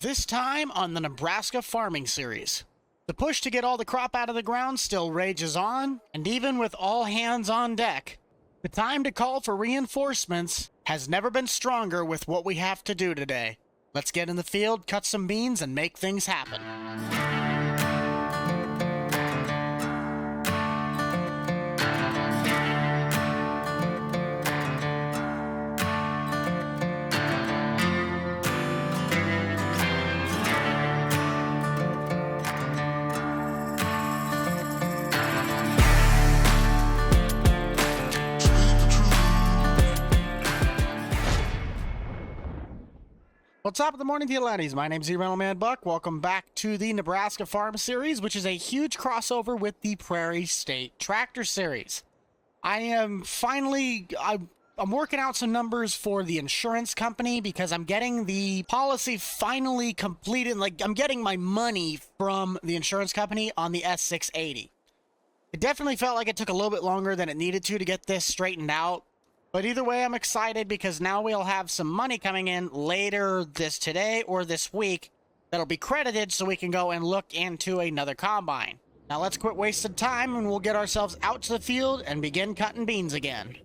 This time on the Nebraska farming series. The push to get all the crop out of the ground still rages on, and even with all hands on deck, the time to call for reinforcements has never been stronger with what we have to do today. Let's get in the field, cut some beans, and make things happen. Well, top of the morning to you laddies. My name's Rental Man Buck. Welcome back to the Nebraska Farm Series, which is a huge crossover with the Prairie State Tractor Series. I'm working out some numbers for the insurance company because I'm getting the policy finally completed. Like, I'm getting my money from the insurance company on the S680. It definitely felt like it took a little bit longer than it needed to get this straightened out. But either way, I'm excited because now we'll have some money coming in later today or this week that'll be credited so we can go and look into another combine. Now let's quit wasting time and we'll get ourselves out to the field and begin cutting beans again.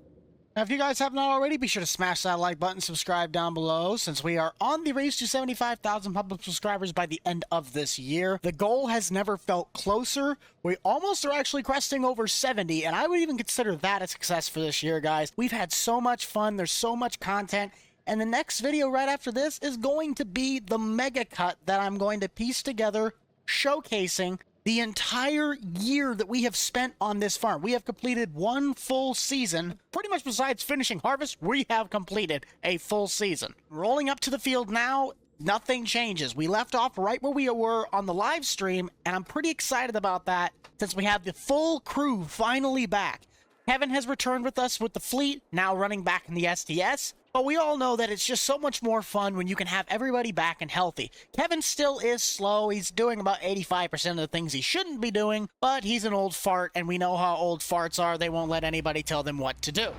Now, if you guys have not already, be sure to smash that like button, subscribe down below, since we are on the race to 75,000 public subscribers by the end of this year. The goal has never felt closer. We almost are actually cresting over 70, and I would even consider that a success for this year, guys. We've had so much fun. There's so much content, and the next video right after this is going to be the mega cut that I'm going to piece together, showcasing the entire year that we have spent on this farm. We have completed one full season. Pretty much besides finishing harvest, we have completed a full season. Rolling up to the field now, nothing changes. We left off right where we were on the live stream, and I'm pretty excited about that since we have the full crew finally back. Kevin has returned with us with the fleet, now running back in the STS. But we all know that it's just so much more fun when you can have everybody back and healthy. Kevin still is slow. He's doing about 85% of the things he shouldn't be doing, but he's an old fart, and we know how old farts are. They won't let anybody tell them what to do.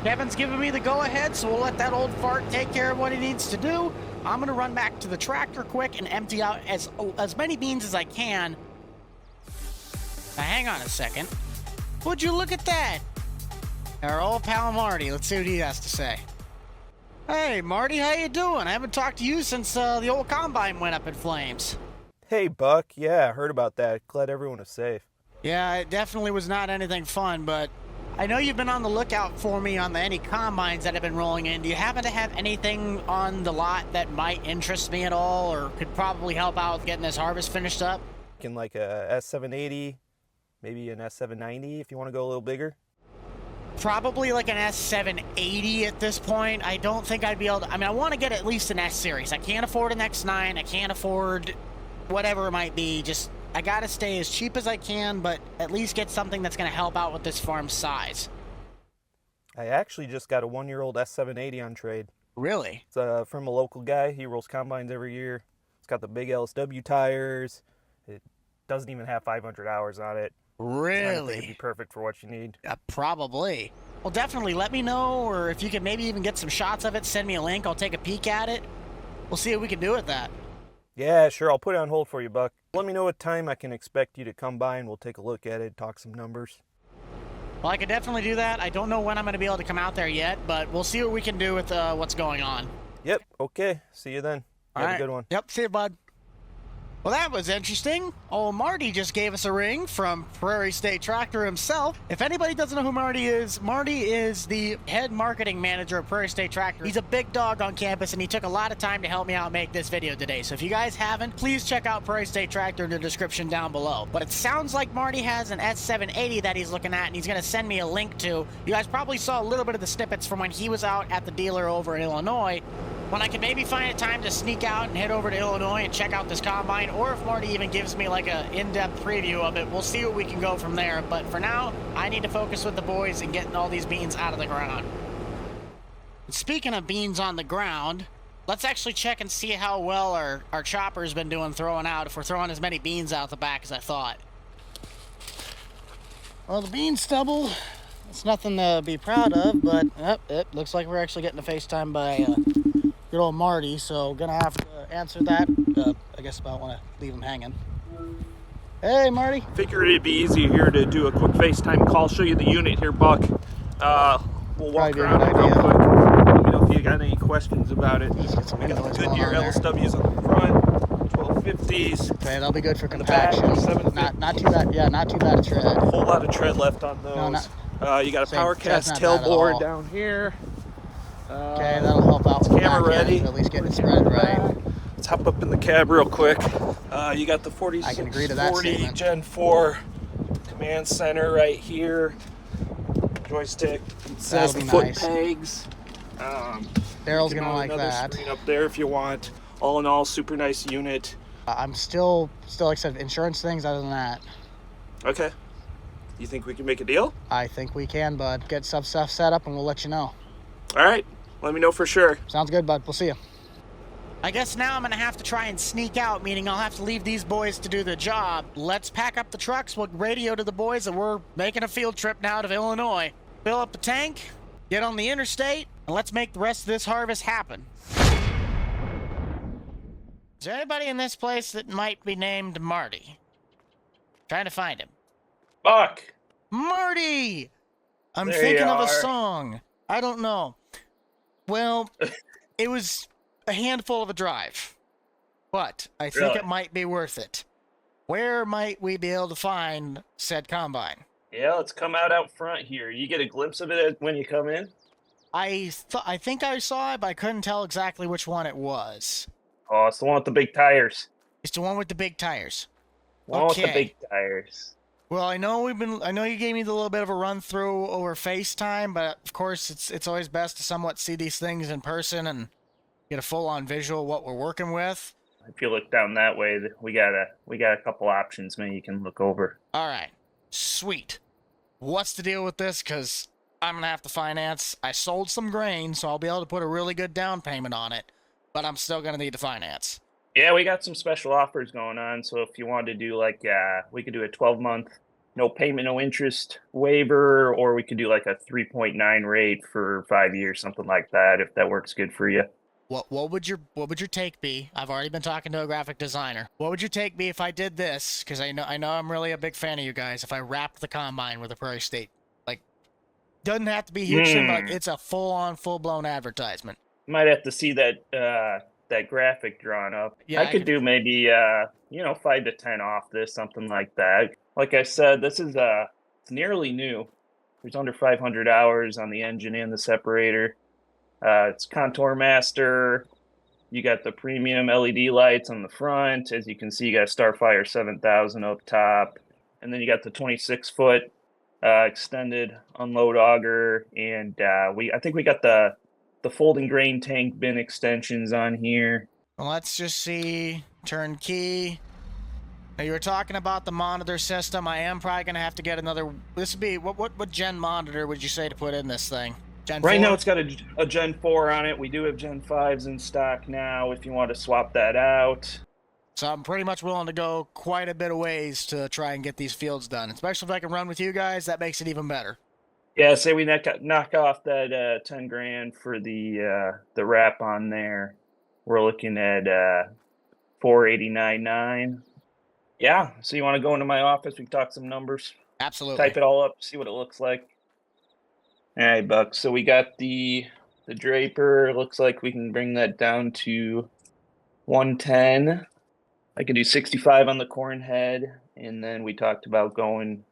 Kevin's giving me the go-ahead, so we'll let that old fart take care of what he needs to do. I'm going to run back to the tractor quick and empty out as many beans as I can. Now, hang on a second. Would you look at that? Our old pal Marty. Let's see what he has to say. Hey, Marty, how you doing? I haven't talked to you since the old combine went up in flames. Hey, Buck. Yeah, I heard about that. Glad everyone is safe. Yeah, it definitely was not anything fun, but I know you've been on the lookout for me on any combines that have been rolling in. Do you happen to have anything on the lot that might interest me at all or could probably help out with getting this harvest finished up? Can like a S780, maybe an S790 if you want to go a little bigger. Probably like an S780 at this point. I don't think I'd be able to. I mean, I want to get at least an S series. I can't afford an X9. I can't afford whatever it might be. Just, I got to stay as cheap as I can, but at least get something that's going to help out with this farm's size. I actually just got a 1-year-old S780 on trade. Really? It's from a local guy. He rolls combines every year. It's got the big LSW tires. It doesn't even have 500 hours on it. Really? It'd be perfect for what you need. Probably. Well, definitely let me know, or if you can maybe even get some shots of it, send me a link. I'll take a peek at it. We'll see what we can do with that. Yeah, sure. I'll put it on hold for you, Buck. Let me know what time I can expect you to come by, and we'll take a look at it, talk some numbers. Well, I could definitely do that. I don't know when I'm going to be able to come out there yet, but we'll see what we can do with what's going on. Yep. Okay. See you then. Have a good one. Yep. See you, bud. Well, that was interesting. Oh, Marty just gave us a ring from Prairie State Tractor himself. If anybody doesn't know who Marty is the head marketing manager of Prairie State Tractor. He's a big dog on campus, and he took a lot of time to help me out make this video today. So if you guys haven't, please check out Prairie State Tractor in the description down below. But it sounds like Marty has an S780 that he's looking at, and he's going to send me a link to. You guys probably saw a little bit of the snippets from when he was out at the dealer over in Illinois. When I can maybe find a time to sneak out and head over to Illinois and check out this combine, or if Marty even gives me like a in-depth preview of it, we'll see what we can go from there. But for now, I need to focus with the boys and getting all these beans out of the ground. Speaking of beans on the ground, let's actually check and see how well our chopper's been doing throwing out, if we're throwing as many beans out the back as I thought. Well, the bean stubble, it's nothing to be proud of, but it looks like we're actually getting a FaceTime by good old Marty, so gonna have to answer that. I guess I want to leave him hanging. Hey, Marty. Figured it'd be easier here to do a quick FaceTime call, show you the unit here, Buck. We'll walk around it real quick. Let me know if you got any questions about it. We got the Goodyear LSWs on the front, 1250s. Okay, that'll be good for compaction. Not too bad. Yeah, not too bad to tread. A whole lot of tread left on those. No, you got a PowerCast tailboard down here. Okay, that'll help out with camera ready. At least get it spread right. Let's hop up in the cab real quick. You got the 4640 Gen 4 command center right here. Joystick. It says the foot pegs. Daryl's gonna like that. Screen up there if you want. All in all, super nice unit. I'm still excited. Insurance things. Other than that, okay. You think we can make a deal? I think we can, bud. Get stuff set up, and we'll let you know. All right. Let me know for sure. Sounds good, bud. We'll see you. I guess now I'm going to have to try and sneak out, meaning I'll have to leave these boys to do the job. Let's pack up the trucks. We'll radio to the boys that we're making a field trip now to Illinois. Fill up the tank, get on the interstate, and let's make the rest of this harvest happen. Is there anybody in this place that might be named Marty? Trying to find him. Buck! Marty! I'm thinking of a song. I don't know. Well, it was a handful of a drive, but I think it might be worth it. Where might we be able to find said combine? Yeah, let's come out front here. You get a glimpse of it when you come in? I think I saw it, but I couldn't tell exactly which one it was. Oh, it's the one with the big tires. It's the one with the big tires. One with the big tires. Well, I know you gave me a little bit of a run through over FaceTime, but of course it's always best to somewhat see these things in person and get a full-on visual of what we're working with. If you look down that way, we got a couple options, man, you can look over. All right. Sweet. What's the deal with this? Because I'm going to have to finance. I sold some grain, so I'll be able to put a really good down payment on it, but I'm still going to need to finance. Yeah, we got some special offers going on, so if you wanted to do we could do a 12-month, no payment, no interest waiver, or we could do like a 3.9 rate for 5 years, something like that, if that works good for you. What would your take be? I've already been talking to a graphic designer. What would your take be if I did this? Because I know I'm really a big fan of you guys. If I wrapped the combine with a Prairie State, doesn't have to be huge, but it's a full-blown advertisement. Might have to see that graphic drawn up. Yeah, I could do maybe 5 to 10 off this, something like that. Like I said, this is it's nearly new. There's under 500 hours on the engine and the separator. It's Contour Master. You got the premium LED lights on the front. As you can see, you got Starfire 7000 up top. And then you got the 26-foot extended unload auger. And I think we got the folding grain tank bin extensions on here. Well, let's just see. Turnkey. Now, you were talking about the monitor system. I am probably going to have to get another. This would be, what gen monitor would you say to put in this thing? Gen 4? Right now it's got a Gen 4 on it. We do have Gen 5s in stock now if you want to swap that out. So I'm pretty much willing to go quite a bit of ways to try and get these fields done. Especially if I can run with you guys, that makes it even better. Yeah, say we knock off that 10 grand for the wrap on there. We're looking at $489.9. Yeah, so you want to go into my office? We can talk some numbers. Absolutely. Type it all up, see what it looks like. All right, Buck. So we got the Draper. Looks like we can bring that down to 110. I could do 65 on the corn head, and then we talked about going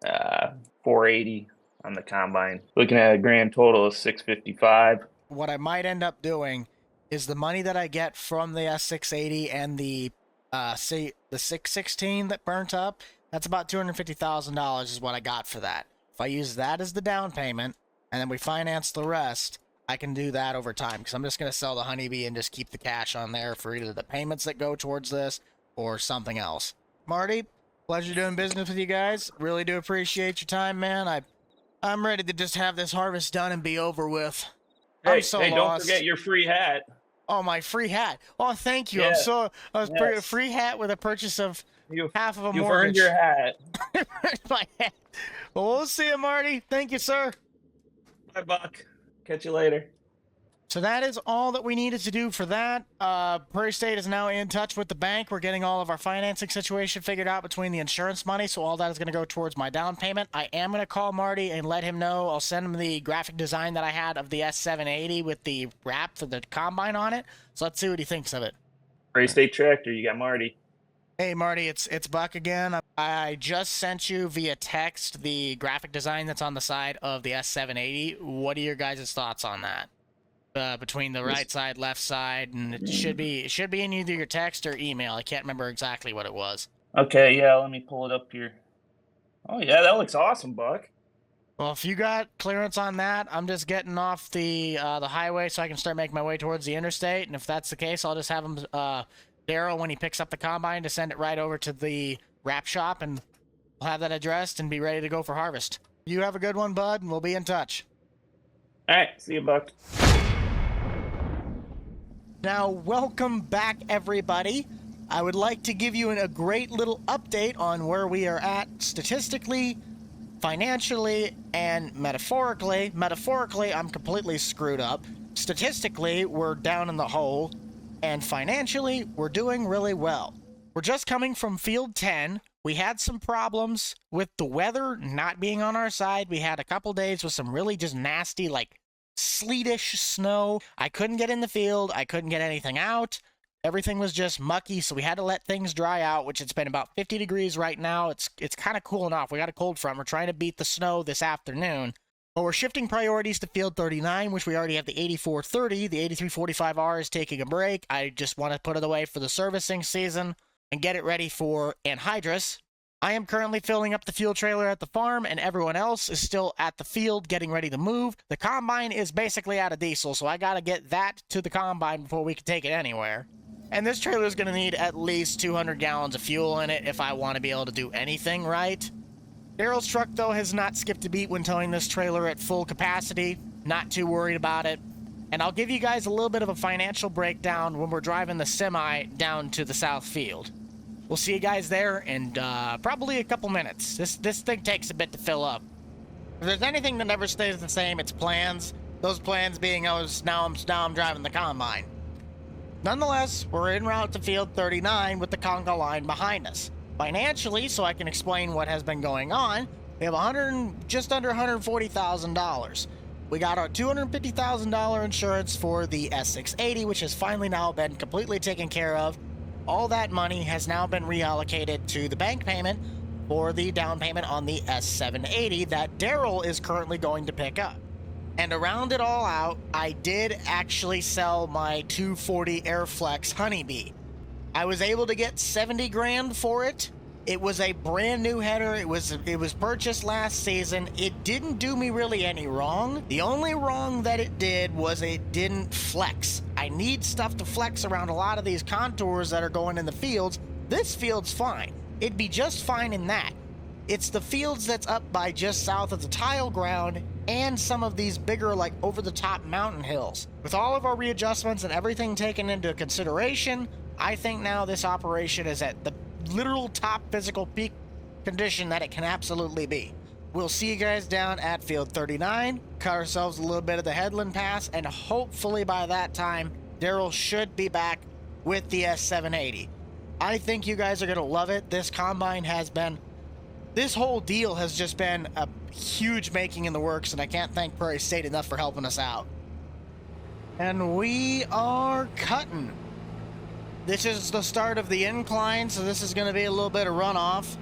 480 on the combine. Looking at a grand total of 655. What I might end up doing is the money that I get from the S680 and the 616 that burnt up, that's about $250,000 is what I got for that. If I use that as the down payment and then we finance the rest, I can do that over time because I'm just going to sell the Honeybee and just keep the cash on there for either the payments that go towards this or something else. Marty, pleasure doing business with you guys. Really do appreciate your time, man. I'm ready to just have this harvest done and be over with. Hey, don't forget your free hat. Oh, my free hat. Oh, thank you. Yeah. A free hat with a purchase of half of a mortgage. You've earned your hat. My hat. Well, we'll see you, Marty. Thank you, sir. Bye, Buck. Catch you later. So that is all that we needed to do for that. Prairie State is now in touch with the bank. We're getting all of our financing situation figured out between the insurance money, so all that is going to go towards my down payment. I am going to call Marty and let him know. I'll send him the graphic design that I had of the S780 with the wrap for the combine on it. So let's see what he thinks of it. Prairie State Tractor, you got Marty. Hey, Marty, it's Buck again. I just sent you via text the graphic design that's on the side of the S780. What are your guys' thoughts on that? Between the right side, left side, and it should be in either your text or email. I can't remember exactly what it was. Okay, yeah, let me pull it up here. Oh yeah, that looks awesome, Buck. Well, if you got clearance on that, I'm just getting off the highway so I can start making my way towards the interstate. And if that's the case, I'll just have him, Daryl, when he picks up the combine, to send it right over to the wrap shop, and we'll have that addressed and be ready to go for harvest. You have a good one, bud, and we'll be in touch. All right, see you, Buck. Now, welcome back, everybody. I would like to give you a great little update on where we are at statistically, financially, and metaphorically. Metaphorically, I'm completely screwed up. Statistically, we're down in the hole. And financially, we're doing really well. We're just coming from Field 10. We had some problems with the weather not being on our side. We had a couple days with some really just nasty, like, sleetish snow. I couldn't get in the field. I couldn't get anything out. Everything was just mucky, so we had to let things dry out, which it's been about 50 degrees right now. It's kind of cooling off. We got a cold front. We're trying to beat the snow this afternoon. But we're shifting priorities to Field 39, which we already have the 8430. The 8345R is taking a break. I just want to put it away for the servicing season and get it ready for anhydrous. I am currently filling up the fuel trailer at the farm, and everyone else is still at the field getting ready to move. The combine is basically out of diesel, so I got to get that to the combine before we can take it anywhere. And this trailer is going to need at least 200 gallons of fuel in it if I want to be able to do anything right. Daryl's truck, though, has not skipped a beat when towing this trailer at full capacity. Not too worried about it. And I'll give you guys a little bit of a financial breakdown when we're driving the semi down to the south field. We'll see you guys there in probably a couple minutes. This thing takes a bit to fill up. If there's anything that never stays the same, it's plans. Those plans being, now I'm driving the combine. Nonetheless, we're en route to Field 39 with the conga line behind us. Financially, so I can explain what has been going on, we have just under $140,000. We got our $250,000 insurance for the S680, which has finally now been completely taken care of. All that money has now been reallocated to the bank payment for the down payment on the S780 that Daryl is currently going to pick up. And to round it all out, I did actually sell my 240 Airflex Honeybee. I was able to get 70 grand for it. It was a brand new header. It was purchased last season. It didn't do me really any wrong. The only wrong that it did was it didn't flex. I need stuff to flex around a lot of these contours that are going in the fields. This field's fine. It'd be just fine in that. It's the fields that's up by just south of the tile ground and some of these bigger, like, over-the-top mountain hills. With all of our readjustments and everything taken into consideration, I think now this operation is at the literal top physical peak condition that it can absolutely be. We'll see you guys down at Field 39, cut ourselves a little bit of the headland pass, and hopefully by that time, Daryl should be back with the S780. I think you guys are going to love it. This whole deal has just been a huge making in the works, and I can't thank Prairie State enough for helping us out. And we are cutting. This is the start of the incline, so this is going to be a little bit of runoff.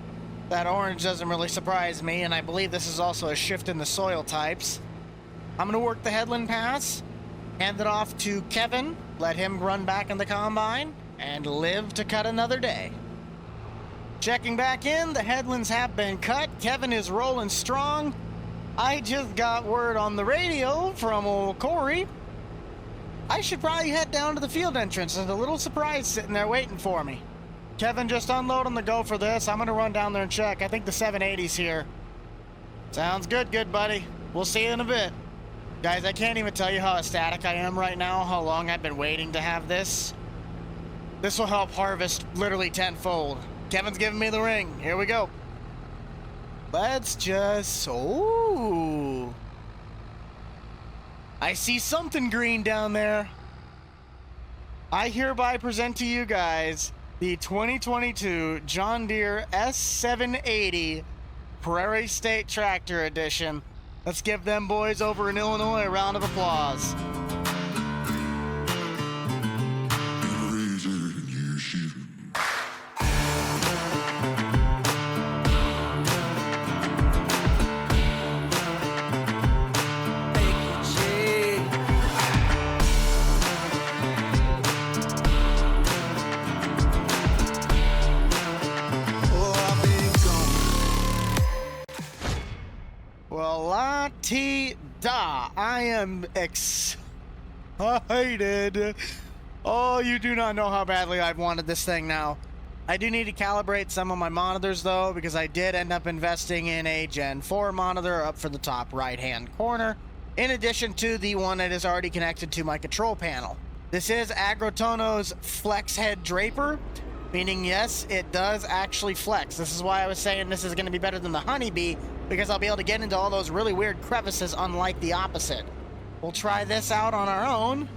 That orange doesn't really surprise me, and I believe this is also a shift in the soil types. I'm going to work the headland pass, hand it off to Kevin, let him run back in the combine, and live to cut another day. Checking back in, the headlands have been cut. Kevin is rolling strong. I just got word on the radio from old Corey. I should probably head down to the field entrance. There's a little surprise sitting there waiting for me. Kevin, just unload on the go for this. I'm going to run down there and check. I think the 780's here. Sounds good, good buddy. We'll see you in a bit. Guys, I can't even tell you how ecstatic I am right now, how long I've been waiting to have this. This will help harvest literally tenfold. Kevin's giving me the ring. Here we go. Let's just... Ooh. I see something green down there. I hereby present to you guys the 2022 John Deere S780 Prairie State Tractor Edition. Let's give them boys over in Illinois a round of applause. Well, la-ti-da, I am excited. Oh, you do not know how badly I've wanted this thing now. I do need to calibrate some of my monitors, though, because I did end up investing in a Gen 4 monitor up for the top right-hand corner, in addition to the one that is already connected to my control panel. This is Agrotono's Flex Head Draper, meaning, yes, it does actually flex. This is why I was saying this is going to be better than the Honeybee, because I'll be able to get into all those really weird crevices, unlike the opposite. We'll try this out on our own,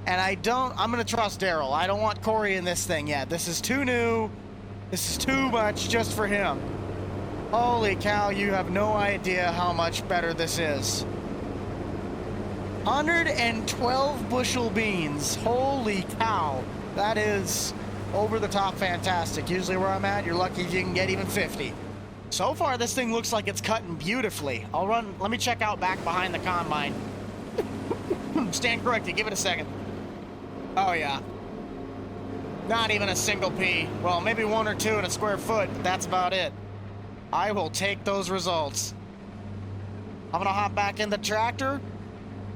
and I'm going to trust Daryl. I don't want Corey in this thing yet. This is too new. This is too much just for him. Holy cow, you have no idea how much better this is. 112 bushel beans. Holy cow. That is over the top fantastic. Usually where I'm at, you're lucky if you can get even 50. So far, this thing looks like it's cutting beautifully. Let me check out back behind the combine. Stand corrected, give it a second. Oh yeah. Not even a single pea. Well, maybe one or two in a square foot, but that's about it. I will take those results. I'm gonna hop back in the tractor.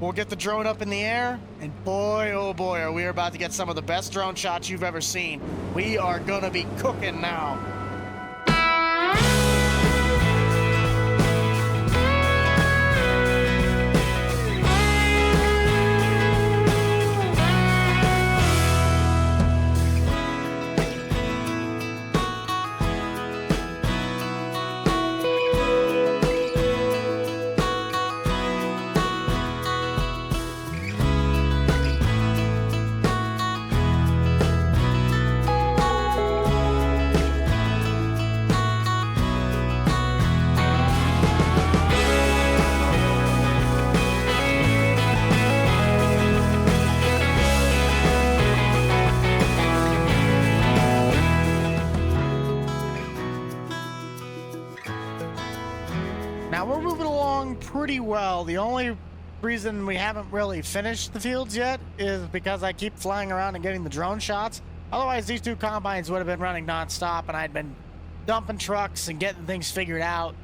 We'll get the drone up in the air, and boy, oh boy, are we about to get some of the best drone shots you've ever seen. We are gonna be cooking now. Now we're moving along pretty well. The only reason we haven't really finished the fields yet is because I keep flying around and getting the drone shots. Otherwise, these two combines would have been running nonstop, and I'd been dumping trucks and getting things figured out.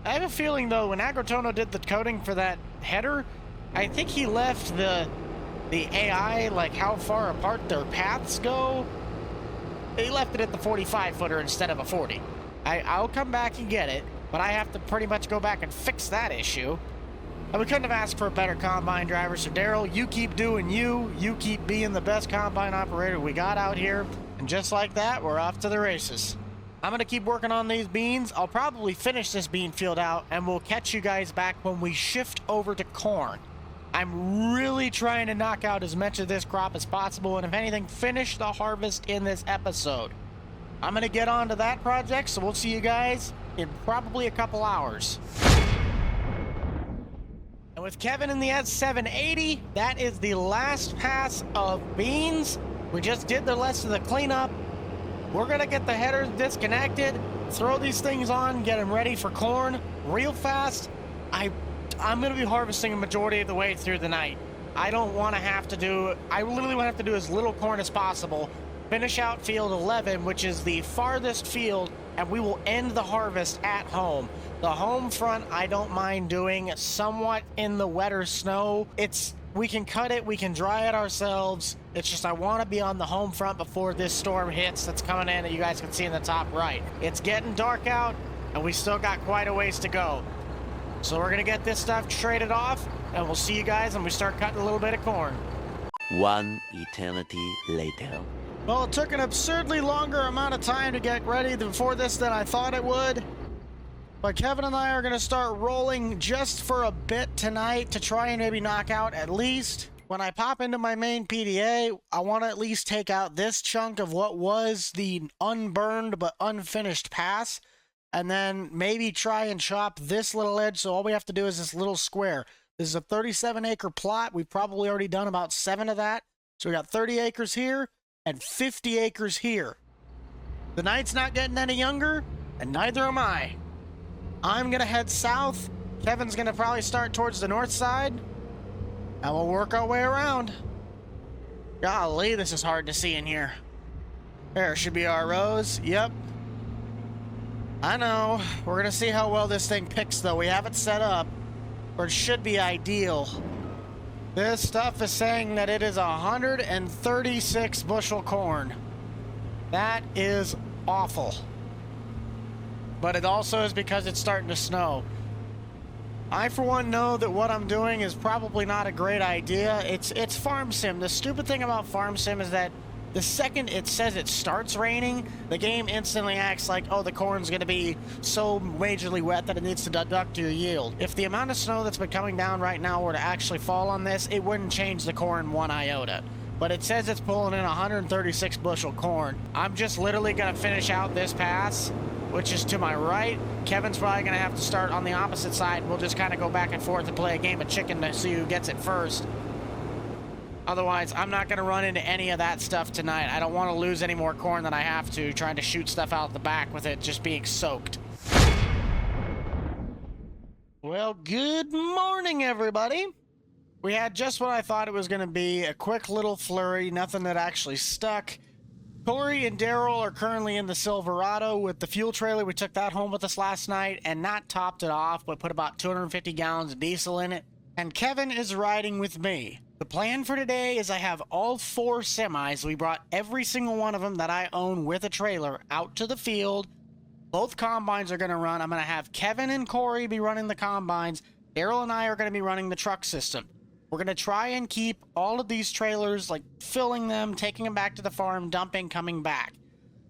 I have a feeling, though, when Agrotono did the coding for that header, I think he left the AI, like how far apart their paths go. He left it at the 45-footer instead of a 40. I'll come back and get it, but I have to pretty much go back and fix that issue. And we couldn't have asked for a better combine driver, so Daryl, you keep doing you. You keep being the best combine operator we got out here. And just like that, we're off to the races. I'm going to keep working on these beans. I'll probably finish this bean field out, and we'll catch you guys back when we shift over to corn. I'm really trying to knock out as much of this crop as possible, and if anything, finish the harvest in this episode. I'm going to get on to that project, so we'll see you guys in probably a couple hours. And with Kevin in the S780, that is the last pass of beans. We just did the rest of the cleanup. We're going to get the headers disconnected, throw these things on, get them ready for corn real fast. I'm going to be harvesting a majority of the way through the night. I don't want to have to do, I literally want to have to do as little corn as possible. Finish out field 11, which is the farthest field, and we will end the harvest at home. The home front, I don't mind doing somewhat in the wetter snow. We can cut it, we can dry it ourselves. It's just I want to be on the home front before this storm hits that's coming in that you guys can see in the top right. It's getting dark out, and we still got quite a ways to go. So we're going to get this stuff traded off, and we'll see you guys when we start cutting a little bit of corn. One eternity later. Well, it took an absurdly longer amount of time to get ready for this than I thought it would. But Kevin and I are going to start rolling just for a bit tonight to try and maybe knock out at least. When I pop into my main PDA, I want to at least take out this chunk of what was the unburned but unfinished pass, and then maybe try and chop this little edge, so all we have to do is this little square. This is a 37-acre plot. We've probably already done about 7 of that. So we got 30 acres here and 50 acres here. The night's not getting any younger, and neither am I. I'm going to head south. Kevin's going to probably start towards the north side. And we'll work our way around. Golly, this is hard to see in here. There should be our rows. Yep. I know. We're going to see how well this thing picks, though. We have it set up, or it should be ideal. This stuff is saying that it is 136 bushel corn. That is awful. But it also is because it's starting to snow. I, for one, know that what I'm doing is probably not a great idea. It's Farm Sim. The stupid thing about Farm Sim is that the second it says it starts raining, the game instantly acts like, oh, the corn's going to be so majorly wet that it needs to deduct your yield. If the amount of snow that's been coming down right now were to actually fall on this, it wouldn't change the corn one iota. But it says it's pulling in 136 bushel corn. I'm just literally going to finish out this pass, which is to my right. Kevin's probably going to have to start on the opposite side. We'll just kind of go back and forth and play a game of chicken to see who gets it first. Otherwise, I'm not going to run into any of that stuff tonight. I don't want to lose any more corn than I have to, trying to shoot stuff out the back with it just being soaked. Well, good morning, everybody. We had just what I thought it was going to be, a quick little flurry, nothing that actually stuck. Corey and Daryl are currently in the Silverado with the fuel trailer. We took that home with us last night and not topped it off, but put about 250 gallons of diesel in it. And Kevin is riding with me. The plan for today is I have all 4 semis. We brought every single one of them that I own with a trailer out to the field. Both combines are going to run. I'm going to have Kevin and Corey be running the combines. Daryl and I are going to be running the truck system. We're going to try and keep all of these trailers, like filling them, taking them back to the farm, dumping, coming back.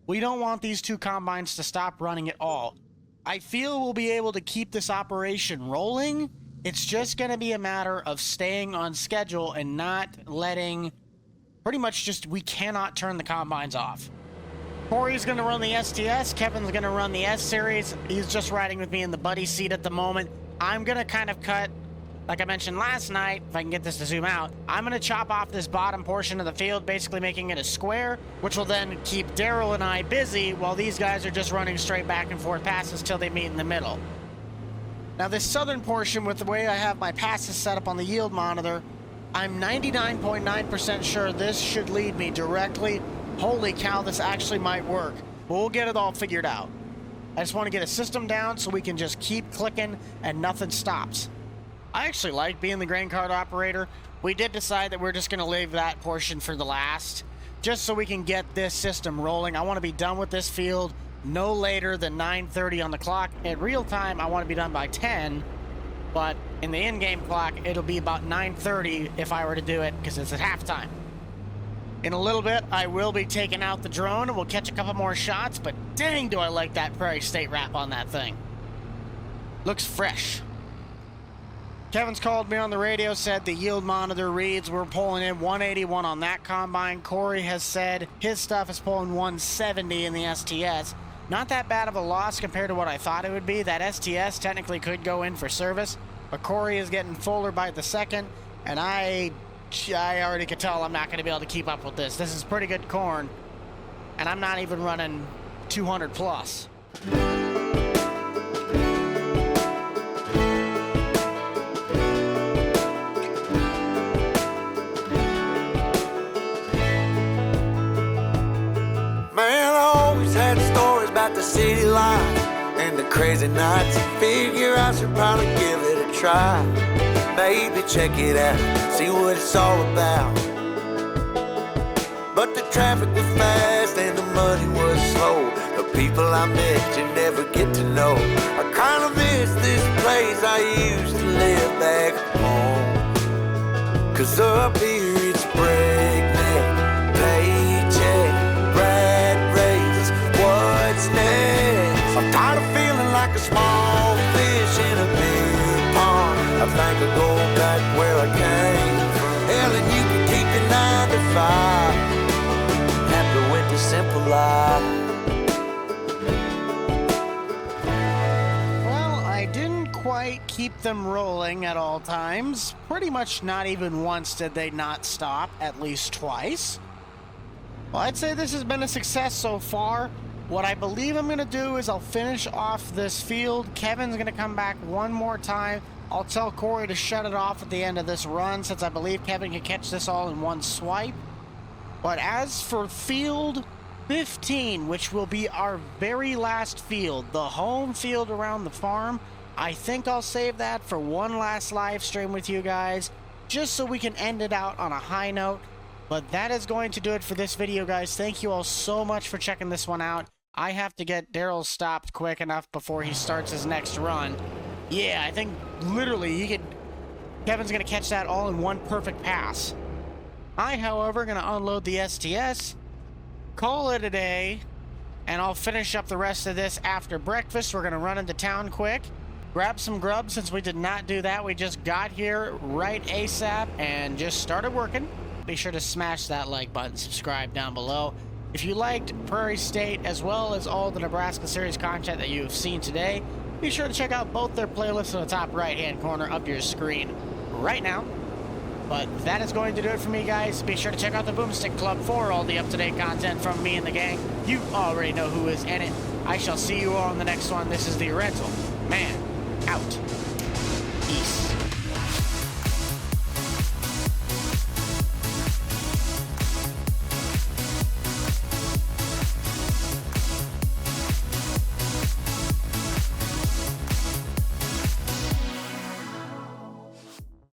We don't want these 2 combines to stop running at all. I feel we'll be able to keep this operation rolling. It's just going to be a matter of staying on schedule and not letting, pretty much just, we cannot turn the combines off. Corey's going to run the STS. Kevin's going to run the S-Series. He's just riding with me in the buddy seat at the moment. I'm going to kind of cut, like I mentioned last night, if I can get this to zoom out, I'm going to chop off this bottom portion of the field, basically making it a square, which will then keep Daryl and I busy while these guys are just running straight back and forth passes till they meet in the middle. Now this southern portion, with the way I have my passes set up on the yield monitor, I'm 99.9% sure this should lead me directly. Holy cow, this actually might work. But we'll get it all figured out. I just want to get a system down so we can just keep clicking and nothing stops. I actually like being the grain cart operator. We did decide that we're just going to leave that portion for the last, just so we can get this system rolling. I want to be done with this field no later than 9:30 on the clock. In real time, I want to be done by 10, but in the in-game clock, it'll be about 9:30 if I were to do it, because it's at halftime. In a little bit, I will be taking out the drone, and we'll catch a couple more shots, but dang do I like that Prairie State wrap on that thing. Looks fresh. Kevin's called me on the radio, said the yield monitor reads we're pulling in 181 on that combine. Corey has said his stuff is pulling 170 in the STS. Not that bad of a loss compared to what I thought it would be. That STS technically could go in for service, but Corey is getting fuller by the second, and I already could tell I'm not going to be able to keep up with this. This is pretty good corn, and I'm not even running 200 plus. The city life and the crazy nights. Figure I should probably give it a try. Maybe check it out, see what it's all about. But the traffic was fast and the money was slow. The people I met you never get to know. I kinda miss this place I used to live back home. 'Cause up here it's breakneck, paycheck, rat race. What's next? I'm tired of feeling like a small lie. Well, I didn't quite keep them rolling at all times. Pretty much not even once did they not stop, at least twice. Well, I'd say this has been a success so far. What I believe I'm going to do is I'll finish off this field. Kevin's going to come back one more time. I'll tell Corey to shut it off at the end of this run, since I believe Kevin can catch this all in one swipe. But as for field 15, which will be our very last field, the home field around the farm, I think I'll save that for one last live stream with you guys, just so we can end it out on a high note. But that is going to do it for this video, guys. Thank you all so much for checking this one out. I have to get Daryl stopped quick enough before he starts his next run. Yeah, I think literally Kevin's going to catch that all in one perfect pass. I, however, going to unload the STS, call it a day, and I'll finish up the rest of this after breakfast. We're going to run into town quick, grab some grub since we did not do that. We just got here right ASAP and just started working. Be sure to smash that like button, subscribe down below. If you liked Prairie State as well as all the Nebraska series content that you have seen today, be sure to check out both their playlists in the top right-hand corner of your screen right now. But that is going to do it for me, guys. Be sure to check out the Boomstick Club for all the up-to-date content from me and the gang. You already know who is in it. I shall see you all in the next one. This is the Rental Man out.